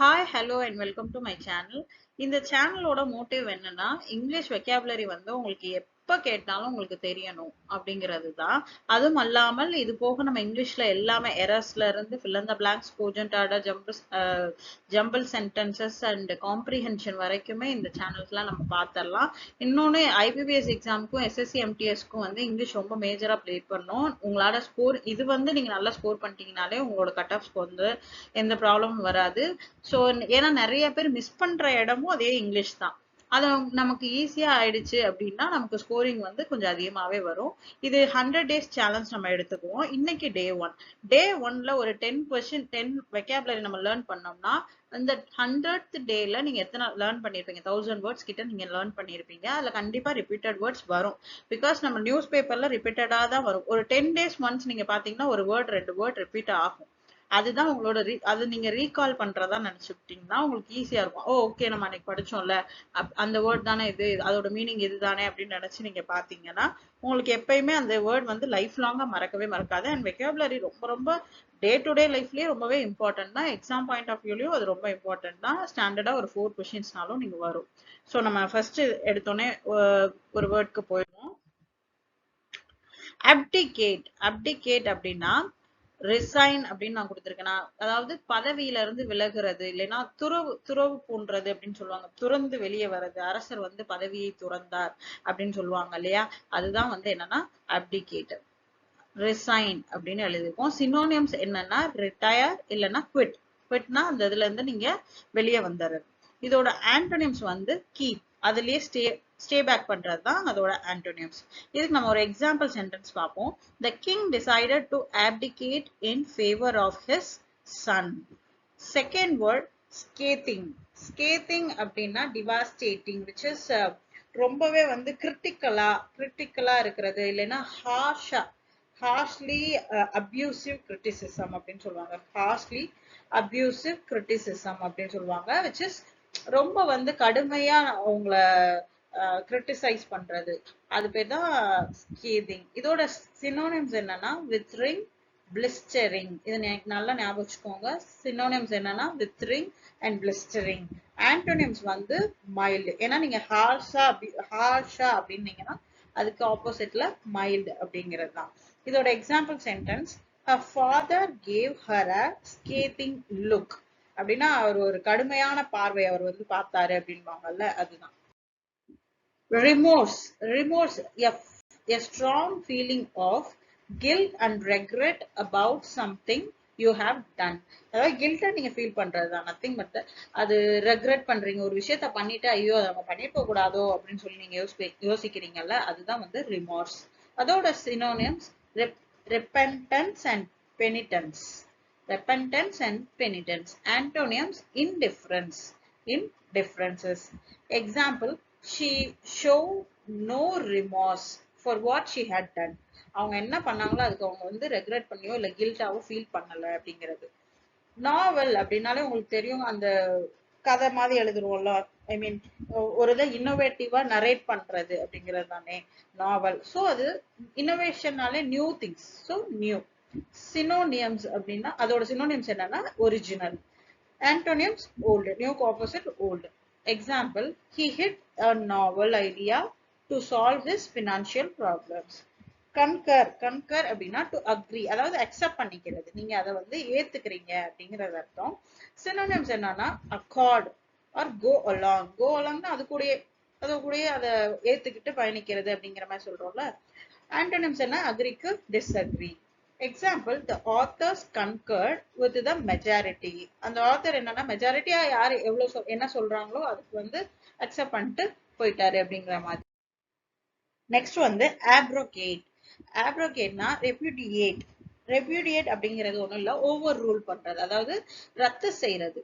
Hi, hello and welcome to my channel. இந்த சேனலோட motive என்னன்னா இங்கிலீஷ் வெக்காபுலரி வந்து உங்களுக்கு எப்ப கேட்டாலும் உங்களுக்கு தெரியணும் அப்படிங்கிறது தான். அதுவும் அல்லாமல் இது போக நம்ம இங்கிலீஷ்ல எல்லாமே எரர்ஸ்ல இருந்து fill in the blanks, cogent order, jumble sentences and comprehension வரைக்குமே இந்த சேனல்ஸ்லாம் நம்ம பார்த்துடலாம். இன்னொன்னு ஐபிபிஎஸ் எக்ஸாமுக்கும் எஸ்எஸ்சி எம்டிஎஸ்க்கும் வந்து இங்கிலீஷ் ரொம்ப மேஜரா ப்ளே பண்ணும். உங்களோட ஸ்கோர் இது வந்து நீங்க நல்லா ஸ்கோர் பண்ணிட்டீங்கனாலே உங்களோட கட் ஆஃப் ஸ்கோர் வந்து எந்த ப்ராப்ளமும் வராது. ஸோ ஏன்னா நிறைய பேர் மிஸ் பண்ற இடமும் அதே இங்கிலீஷ் தான். அது நமக்கு ஈஸியா ஆயிடுச்சு அப்படின்னா நமக்கு ஸ்கோரிங் வந்து கொஞ்சம் அதிகமாவே வரும். இது 100 டேஸ் சேலஞ்ச் நம்ம எடுத்துக்குவோம். இன்னைக்கு டே ஒன்ல ஒரு 10 வெக்காபுலரி நம்ம லேர்ன் பண்ணோம்னா அந்த 100th டேல நீங்க எத்தனை லேர்ன் பண்ணிருப்பீங்க? 1000 வேர்ட்ஸ் கிட்ட நீங்க லேர்ன் பண்ணிருப்பீங்க. அதுல கண்டிப்பா ரிப்பீட்டட் வேர்ட்ஸ் வரும். பிகாஸ் நம்ம நியூஸ் பேப்பர்ல ரிப்பீட்டடா தான் வரும். ஒரு 10 டேஸ் ஒன்ஸ் நீங்க பாத்தீங்கன்னா ஒரு வேர்ட் 2 வேர்ட் ரிப்பீட் ஆகும். அதுதான் உங்களோட அது நீங்க ரீகால் பண்றதா நினைச்சுக்கிட்டீங்கன்னா உங்களுக்கு ஈஸியா இருக்கும். ஓகே, நம்ம அன்னைக்கு படிச்சோம்ல, அந்த வேர்ட் தானே இது, அதோட மீனிங் இதுதானே அப்படின்னு நினைச்சு நீங்க பாத்தீங்கன்னா உங்களுக்கு எப்பயுமே அந்த வேர்ட் வந்து லைஃப் லாங்கா மறக்கவே மறக்காது. அண்ட் வெக்காபுலரி ரொம்ப ரொம்ப டே டு டே லைஃப்லயே ரொம்பவே இம்பார்ட்டன்ட் தான். எக்ஸாம் பாயிண்ட் ஆஃப் வியூலயும் அது ரொம்ப இம்பார்ட்டன்ட் தான். ஸ்டாண்டர்டா ஒரு 4 கொஸ்டின்ஸ்னாலும் நீங்க வரும். ஸோ நம்ம ஃபர்ஸ்ட் எடுத்தோடனே ஒரு வேர்டுக்கு போயிடுவோம். அப்டிகேட் அப்படின்னா ரிசைன் அப்படின்னு நான் கொடுத்திருக்கேன். அதாவது பதவியில இருந்து விலகுறது, இல்லைன்னா துறவு போன்றது அப்படின்னு சொல்லுவாங்க. துறந்து வெளியே வர்றது. அரசர் வந்து பதவியை துறந்தார் அப்படின்னு சொல்லுவாங்க இல்லையா? அதுதான் வந்து என்னன்னா அப்டிகேட். ரிசைன் அப்படின்னு எழுதிருக்கோம். சினோனியம்ஸ் என்னன்னா ரிட்டையர் இல்லைன்னா குவிட்னா அந்த இதுல இருந்து நீங்க வெளியே வந்துடுறது. இதோட ஆன்டோனியம்ஸ் வந்து கீப், அதுலயே ஸ்டே பேக் பண்றது தான் அதோட ஆன்டோனியம்ஸ். இதுக்கு நம்ம ஒரு எக்ஸாம்பிள் சென்டென்ஸ் பார்ப்போம். The king decided to abdicate in favor of his son. Second word scathing. Scathing அப்படின்னா devastating, which is ரொம்பவே வந்து கிரிட்டிக்கலா இருக்கிறது, இல்லைன்னா harshly abusive criticism அப்படின்னு சொல்லுவாங்க. harshly abusive criticism அப்படின்னு சொல்லுவாங்க, which is ரொம்ப வந்து கடுமையா உங்களை கிரிட்டிசைஸ் பண்றது. அது பேர் தான் ஸ்கேதிங். இதோட சினோனிம்ஸ் என்னன்னா வித்ரிங், பிளிஸ்டரிங். இது நல்லா ஞாபகம் வச்சுக்கோங்க. சினோனிம்ஸ் என்னன்னா வித்ரிங் அண்ட் பிளிஸ்டரிங். ஆன்டோனிம்ஸ் வந்து மைல்டு. ஏன்னா நீங்க ஹார்ஷா அப்படின்னீங்கன்னா அதுக்கு ஆப்போசிட்ல மைல்டு அப்படிங்கிறது தான். இதோட example sentence, her father gave her a scathing look. அப்படின்னா அவர் ஒரு கடுமையான பார்வை அவர் வந்து பார்த்தாரு அப்படின்பாங்கல்ல, அதுதான். remorse a strong feeling of guilt and regret about something you have done. அதாவது கில்ட்டை நீங்க ஃபீல் பண்றதுதான், நத்திங் பட் அது ரெக்ரெட் பண்றீங்க. ஒரு விஷயத்த பண்ணிட்டு ஐயோ அதை நம்ம பண்ணிருக்க கூடாதோ அப்படின்னு சொல்லி நீங்க யோசிக்கிறீங்கல்ல, அதுதான் வந்து ரிமோர்ஸ். அதோட சினோனியம்ஸ் repentance and penitence. Antonyms indifferences. Example, she showed no remorse for what she had done. அவங்க என்ன பண்ணாங்களோ அதுக்கு அவங்க வந்து ரெக்ரெட் பண்ணியோ இல்ல கில்ட்டாவோ ஃபீல் பண்ணல அப்படிங்கிறது. நாவல் அப்படின்னாலே உங்களுக்கு தெரியும், அந்த கதை மாதிரி எழுதுருவோம்ல, ஐ மீன் ஒரு இதை இன்னோவேட்டிவா நரேட் பண்றது அப்படிங்கிறது தானே நாவல். ஸோ அது இன்னோவேஷன்னாலே new things, so new. Synonyms அப்படின்னா அதோட சினோனியம்ஸ் என்னன்னா ஒரிஜினல். ஆன்டோனியம்ஸ் ஓல்டு, நியூக்கு opposite old. Example, he hit a novel idea to solve his financial problems. Concur அப்படின்னா டு அக்ரி, அதாவது அக்செப்ட் பண்ணிக்கிறது, நீங்க அதை வந்து ஏத்துக்கிறீங்க அப்படிங்கறது அர்த்தம். சினோனிம்ஸ் என்னன்னா அக்கார்ட் ஆர் கோ அலாங்னா அது கூடயே அதை ஏத்துக்கிட்டு பயணிக்கிறது அப்படிங்கிற மாதிரி சொல்றோம்ல. ஆன்டோனிம்ஸ் என்ன அக்ரிக்கு disagree. Example, the authors concurred with the majority. அந்த ஆத்தர் என்னன்னா மெஜாரிட்டியா யாரு எவ்வளவு என்ன சொல்றாங்களோ அதுக்கு வந்து அக்செப்ட் பண்ணிட்டு போயிட்டாரு அப்படிங்கிற மாதிரி. நெக்ஸ்ட் வந்து ஆப்ரோகேட்னா ரெப்யூடியேட் அப்படிங்கிறது ஒண்ணும் இல்ல, ஓவர் ரூல் பண்றது, அதாவது ரத்து செய்யறது.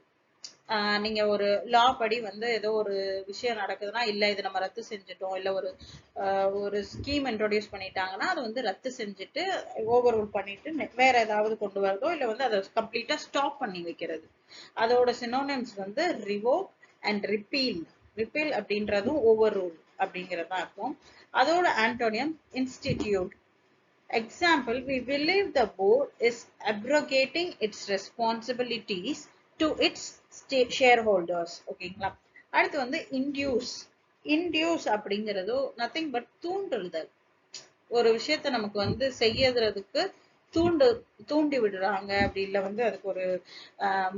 நீங்க ஒரு லா படி வந்து ஏதோ ஒரு விஷயம் நடக்குதுன்னா இல்ல இது நம்ம ரத்து செஞ்சுட்டோம், இல்ல ஒரு ஸ்கீம் இன்ட்ரோடியூஸ் பண்ணிட்டாங்கன்னா அது வந்து ரத்து செஞ்சுட்டு ஓவர் ரூல் பண்ணிட்டு வேற ஏதாவது கொண்டு வரதோ இல்ல வந்து அதை கம்ப்ளீட்டா ஸ்டாப் பண்ணி வைக்கிறது. அதோட சினோனிம்ஸ் வந்து ரிவோக் அண்ட் ரிப்பீல் அப்படின்றதும் ஓவர் ரூல் அப்படிங்கறதா இருக்கும். அதோட ஆன்டோனியம் institute. Example, we believe the board is abrogating its responsibilities to its share holders. ஓகேங்களா? அடுத்து வந்து இன்டியூஸ். இன்டியூஸ் அப்படிங்கிறது நத்திங் பட் தூண்டுதல். ஒரு விஷயத்த நமக்கு வந்து செய்யறதுக்கு தூண்டி விடுறாங்க. அப்படி இல்ல வந்து அதுக்கு ஒரு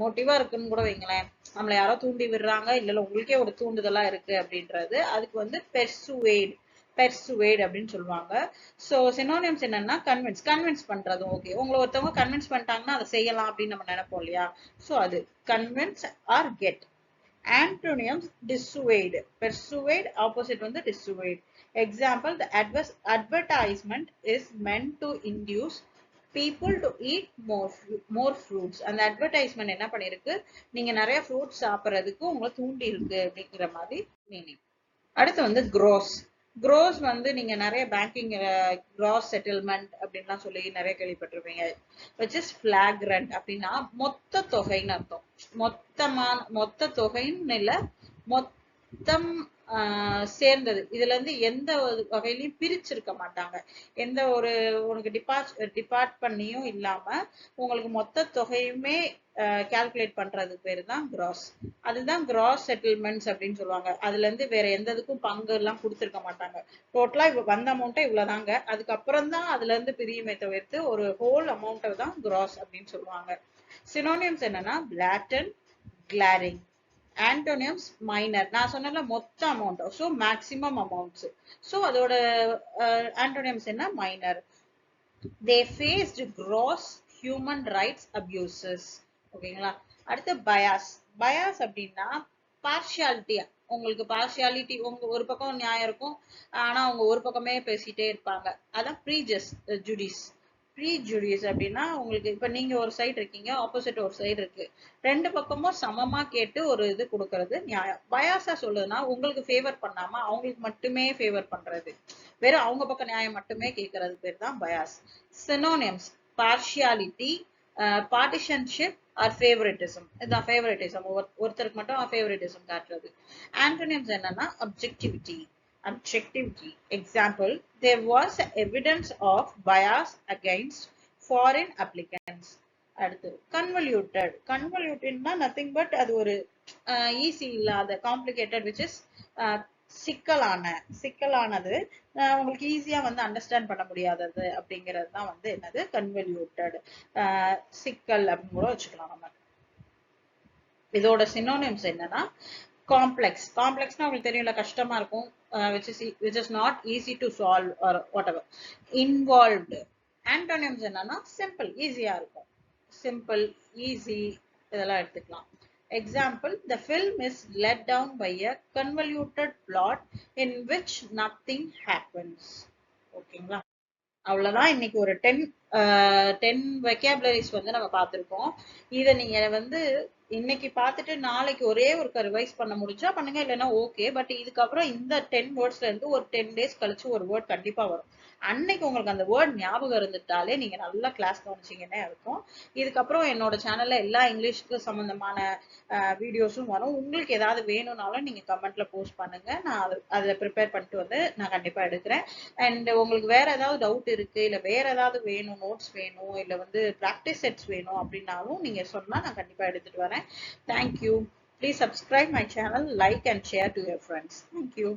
மோட்டிவா இருக்குன்னு கூட வைங்களேன். நம்மள யாரோ தூண்டி விடுறாங்க, இல்ல உங்களுக்கே ஒரு தூண்டுதலா இருக்கு அப்படின்றது, அதுக்கு வந்து பெர்சுவேட் அப்படின்னு சொல்லுவாங்க. சோ சினோனிம்ஸ் என்னன்னா கன்வின்ஸ் பண்றதும். ஓகே, உங்களை ஒருத்தவங்க கன்வின்ஸ் பண்ணிட்டாங்கன்னா அதை செய்யலாம் அப்படின்னு நம்ம நினைப்போம் இல்லையா? சோ அது convince or get. Antonyms dissuade. Persuade opposite வந்து dissuade. Example, the advertisement is meant to induce people to eat more fruits. அந்த advertisement என்ன பண்ணிருக்கு, நீங்க நிறைய ஃப்ரூட்ஸ் சாப்பிடுறதுக்கு உங்களை தூண்டி இருக்கு அப்படிங்கிற மாதிரி மீனிங். அடுத்து வந்து க்ரோஸ் வந்து நீங்க நிறைய பேங்கிங் கிராஸ் செட்டில்மெண்ட் அப்படின்லாம் சொல்லி நிறைய கேள்விப்பட்டிருப்பீங்க. விச் இஸ் ஃபிளாக்ரண்ட் அப்படின்னா மொத்த தொகைன்னு அர்த்தம். மொத்த தொகைன்னு இல்ல, மொத்தம் சேர்ந்தது. இதுல இருந்து எந்த வகையிலையும் பிரிச்சிருக்க மாட்டாங்க. எந்த ஒரு உனக்கு டிபார்ட் பண்ணியும் இல்லாம உங்களுக்கு மொத்த தொகையுமே கால்குலேட் பண்றது பேரு தான் கிராஸ். அதுதான் கிராஸ் செட்டில்மெண்ட்ஸ் அப்படின்னு சொல்லுவாங்க. அதுல இருந்து வேற எந்த இதுக்கும் பங்கு எல்லாம் கொடுத்துருக்க மாட்டாங்க. டோட்டலா வந்த அமௌண்ட்டே இவ்வளவுதாங்க, அதுக்கப்புறம் தான் அதுல இருந்து பிரியுமே தவிர்த்து ஒரு ஹோல் அமௌண்ட்டை தான் கிராஸ் அப்படின்னு சொல்லுவாங்க. சினோனிம்ஸ் என்னன்னா blatant, glaring. Antonyms minor. நான் சொன்னல மொத்த amount, so maximum amounts. So அதோட antonyms என்ன, minor. They faced gross human rights abuses. ஓகேங்களா? அடுத்து பயாஸ் அப்படின்னா பார்ஷியாலிட்டி. உங்களுக்கு பார்ஷியாலிட்டி, உங்க ஒரு பக்கம் நியாயம் இருக்கும், ஆனா அவங்க ஒரு பக்கமே பேசிட்டே இருப்பாங்க. அதான் ப்ரீஜுடிஸ் அப்படின்னா உங்களுக்கு இப்ப நீங்க ஒரு சைடு இருக்கீங்க, ஆப்போசிட் ஒரு சைடு இருக்கு, ரெண்டு பக்கமும் சமமா கேட்டு ஒரு இது கொடுக்கறது நியாயம். பயாஸா சொல்லுதுன்னா உங்களுக்கு ஃபேவர் பண்ணாம அவங்களுக்கு மட்டுமே ஃபேவர் பண்றது, வெறும் அவங்க பக்கம் நியாயம் மட்டுமே கேட்கறது பேர் தான் bias. Synonyms partiality, partisanship or favouritism. இதுதான் ஃபேவரட்டிசம், ஒருத்தருக்கு மட்டும் ஃபேவரட்டிசம் காட்டுறது. ஆன்டோனிம்ஸ் என்னன்னா objectivity. Example, there was evidence of bias against foreign applicants. அடுத்து கன்வல்யூட்டட்னா நத்திங் பட் அது ஒரு ஈஸி இல்லாத, காம்ப்ளிகேட்டட், விச் இஸ் சிக்கலானது, உங்களுக்கு ஈஸியா வந்து அண்டர்ஸ்டாண்ட் பண்ண முடியாதது அப்படிங்கிறது தான் வந்து என்னது கன்வல்யூட்டட், சிக்கல் அப்படின்னு கூட வச்சுக்கலாம் நம்ம. இதோட சினோனிம்ஸ் என்னன்னா காம்ப்ளெக்ஸ்னா உங்களுக்கு தெரியல, கஷ்டமா இருக்கும், which is not easy to solve or whatever. Involved. Antonyms என்னன்னா simple, ஈஸியா இருக்கும். Simple, easy இதெல்லாம் எடுத்துக்கலாம். Example, the film is led down by a convoluted plot in which nothing happens. ஓகேங்களா? அவ்வளவுதான். இன்னைக்கு ஒரு 10 வெக்காபுலரிஸ் வந்து நம்ம பார்த்திருக்கோம். இதை நீங்க வந்து இன்னைக்கு பார்த்துட்டு நாளைக்கு ஒரே ஒரு ரிவைஸ் பண்ண முடிஞ்சா பண்ணுங்க, இல்லைன்னா ஓகே. பட் இதுக்கப்புறம் இந்த 10 வேர்ட்ஸ்ல இருந்து ஒரு 10 டேஸ் கழிச்சு ஒரு வேர்ட் கண்டிப்பா வரும். அன்னைக்கு உங்களுக்கு அந்த வேர்ட் ஞாபகம் இருந்துட்டாலே நீங்க நல்லா கிளாஸ் கவனிச்சீங்கன்னே இருக்கும். இதுக்கப்புறம் என்னோட சேனல்ல எல்லா இங்கிலீஷ்க்கு சம்பந்தமான வீடியோஸும் வரும். உங்களுக்கு ஏதாவது வேணும்னாலும் நீங்க கமெண்ட்ல போஸ்ட் பண்ணுங்க, நான் அதை ப்ரிப்பேர் பண்ணிட்டு வந்து நான் கண்டிப்பா எடுக்கிறேன். அண்ட் உங்களுக்கு வேற ஏதாவது டவுட் இருக்கு, இல்ல வேற ஏதாவது வேணும், நோட்ஸ் வேணும், இல்ல வந்து பிராக்டிஸ் செட்ஸ் வேணும் அப்படின்னாலும் நீங்க சொன்னா நான் கண்டிப்பா எடுத்துட்டு வரேன். Thank you. Please subscribe my channel, like and share to your friends. Thank you.